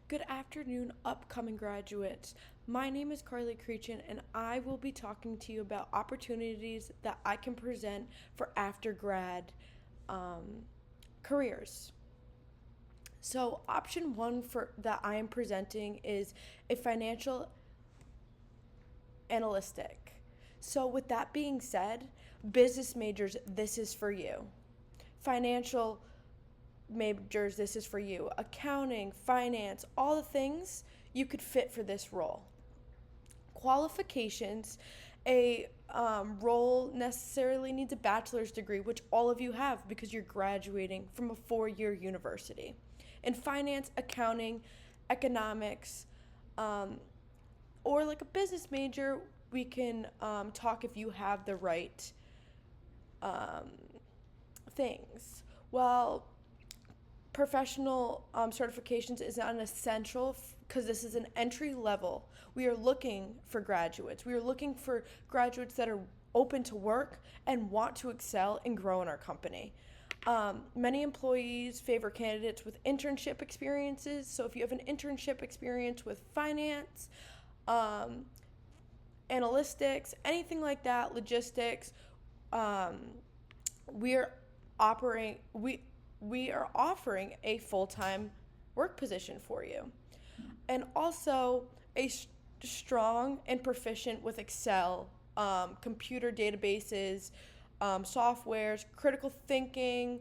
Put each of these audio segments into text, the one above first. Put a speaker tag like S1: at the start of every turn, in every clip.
S1: Good afternoon, upcoming graduates. My name is Carly Creechin, and I will be talking to you about opportunities that I can present for after grad um, careers. So, option one for that I am presenting is a financial analytic. So, with that being said, business majors, this is for you. Financial majors, this is for you. Accounting, finance, all the things you could fit for this role. Qualifications, a role necessarily needs a bachelor's degree, which all of you have because you're graduating from a 4 year university. In finance, accounting, economics, um, or like a business major, we can talk if you have the right um, things. Well, professional certifications is an essential because this is an entry level. We are looking for graduates. We are looking for graduates that are open to work and want to excel and grow in our company. Many employees favor candidates with internship experiences. So if you have an internship experience with finance, um, analytics, anything like that, logistics, um, we're operating we are offering a full-time work position for you, and also a strong and proficient with Excel, computer databases, softwares, critical thinking,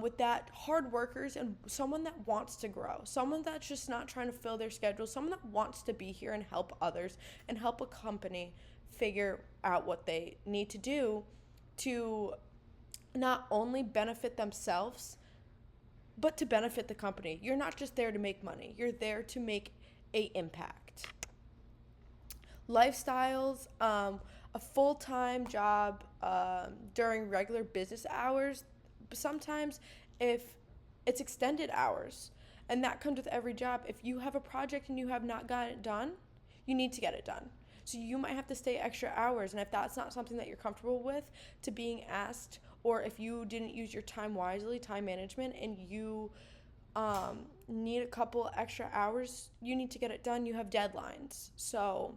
S1: with that hard workers and someone that wants to grow, someone that's just not trying to fill their schedule, someone that wants to be here and help others and help a company figure out what they need to do to not only benefit themselves but to benefit the company. You're not just there to make money, you're there to make a impact. Lifestyles, a full-time job during regular business hours, sometimes if it's extended hours, and that comes with every job. If you have a project and you have not got it done, you need to get it done. So you might have to stay extra hours, and if that's not something that you're comfortable with, to being asked, or if you didn't use your time wisely, time management, and you need a couple extra hours, you need to get it done. You have deadlines. So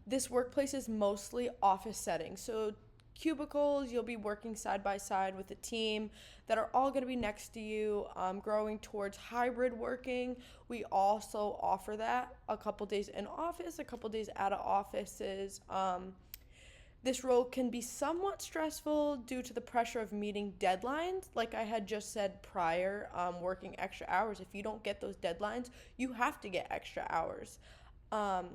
S1: this workplace is mostly office setting. So cubicles, you'll be working side by side with a team that are all going to be next to you, growing towards hybrid working. We also offer that a couple days in office, a couple days out of offices. This role can be somewhat stressful due to the pressure of meeting deadlines. Like I had just said prior, working extra hours. If you don't get those deadlines, you have to get extra hours. Um,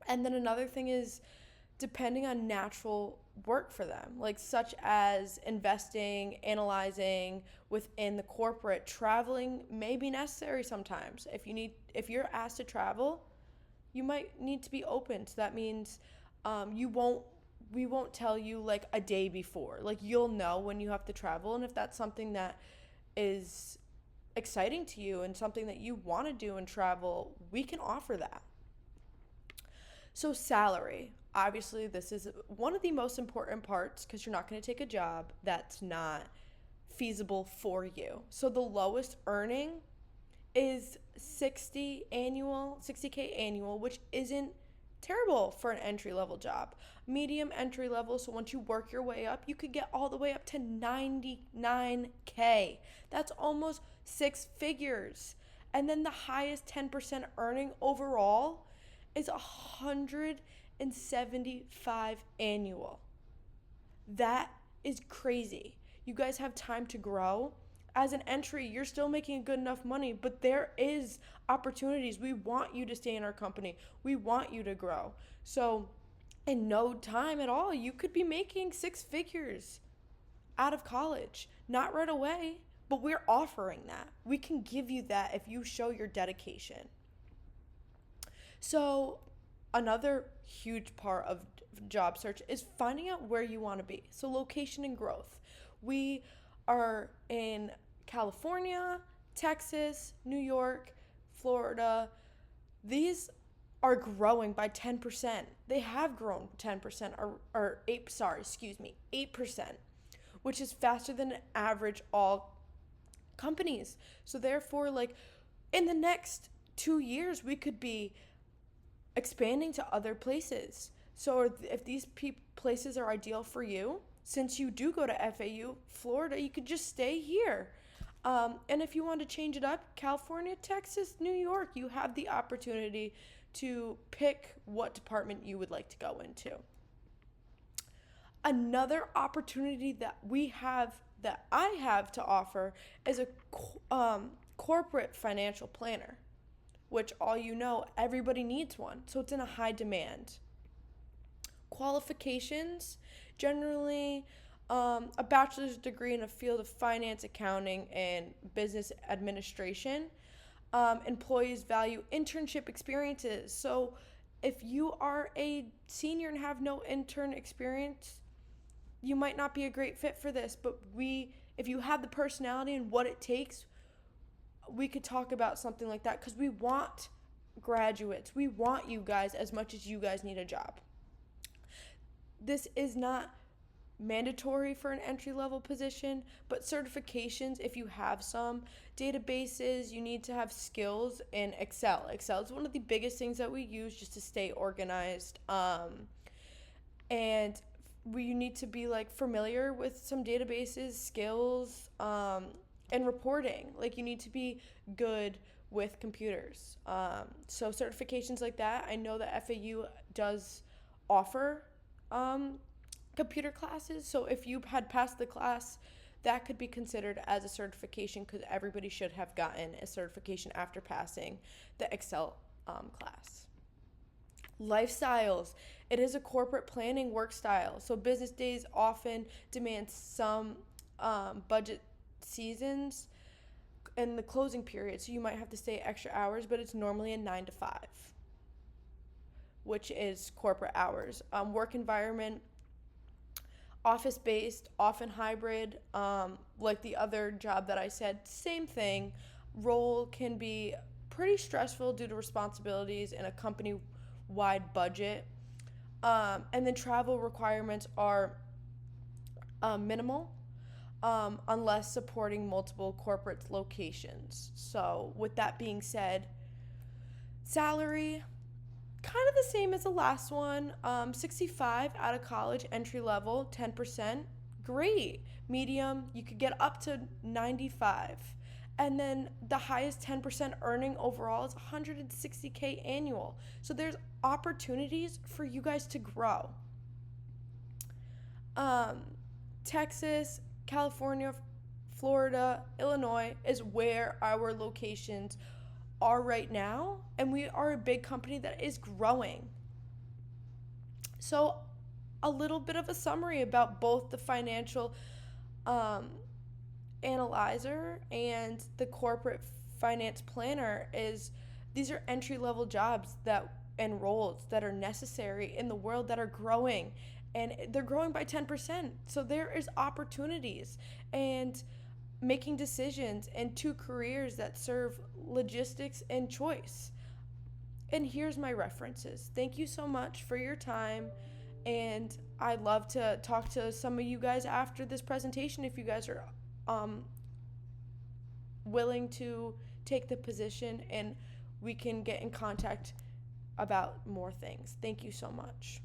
S1: and then another thing is depending on natural work for them, like such as investing, analyzing within the corporate, traveling may be necessary sometimes. If you're asked to travel, you might need to be open. So that means you won't we won't tell you like a day before. Like you'll know when you have to travel, and if that's something that is exciting to you and something that you want to do and travel, we can offer that. So, salary. Obviously, this is one of the most important parts because you're not going to take a job that's not feasible for you. So, the lowest earning is 60K annual, which isn't terrible for an entry level job. Medium entry level, so once you work your way up, you could get all the way up to 99K. That's almost six figures. And then the highest 10% earning overall is 175 annual. That is crazy. You guys have time to grow. As an entry, you're still making good enough money, but there is opportunities. We want you to stay in our company. We want you to grow. So, in no time at all, you could be making six figures out of college. Not right away, but we're offering that. We can give you that if you show your dedication. So, another huge part of job search is finding out where you want to be. So, location and growth. We are in California, Texas, New York, Florida. These are growing by 10%. They have grown 10% or 8, sorry, excuse me, 8%, which is faster than average all companies. So therefore, like, in the next 2 years, we could be expanding to other places. So if these places are ideal for you, since you do go to FAU, Florida, you could just stay here. And if you want to change it up, California, Texas, New York, you have the opportunity to pick what department you would like to go into. Another opportunity that I have to offer is a corporate financial planner, which all you know, everybody needs one. So it's in a high demand. Qualifications, generally a bachelor's degree in a field of finance, accounting, and business administration. Employees value internship experiences. So if you are a senior and have no intern experience, you might not be a great fit for this, but if you have the personality and what it takes, we could talk about something like that, because we want graduates. We want you guys as much as you guys need a job. This is not mandatory for an entry-level position, but certifications, if you have some. Databases, you need to have skills in Excel. Excel is one of the biggest things that we use just to stay organized. And you need to be familiar with some databases, skills, and reporting. You need to be good with computers. So certifications like that, I know that FAU does offer computer classes. So if you had passed the class, that could be considered as a certification, because everybody should have gotten a certification after passing the Excel class. Lifestyles. It is a corporate planning work style. So business days often demand some budget seasons in the closing period. So you might have to stay extra hours, but it's normally a 9 to 5, which is corporate hours. Work environment, office-based, often hybrid, like the other job that I said, same thing. Role can be pretty stressful due to responsibilities and a company-wide budget. And then travel requirements are minimal, unless supporting multiple corporate locations. So with that being said, salary, kind of the same as the last one. 65 out of college, entry level, 10%. Great. Medium, you could get up to 95. And then the highest 10% earning overall is $160K annual. So there's opportunities for you guys to grow. Texas, California, Florida, Illinois is where our locations are right now, and we are a big company that is growing. So a little bit of a summary about both the financial analyzer and the corporate finance planner is these are entry-level jobs and roles that are necessary in the world that are growing, and they're growing by 10%. So there is opportunities and making decisions and 2 careers that serve logistics and choice. And here's my references. Thank you so much for your time, and I'd love to talk to some of you guys after this presentation if you guys are willing to take the position, and we can get in contact about more things. Thank you so much.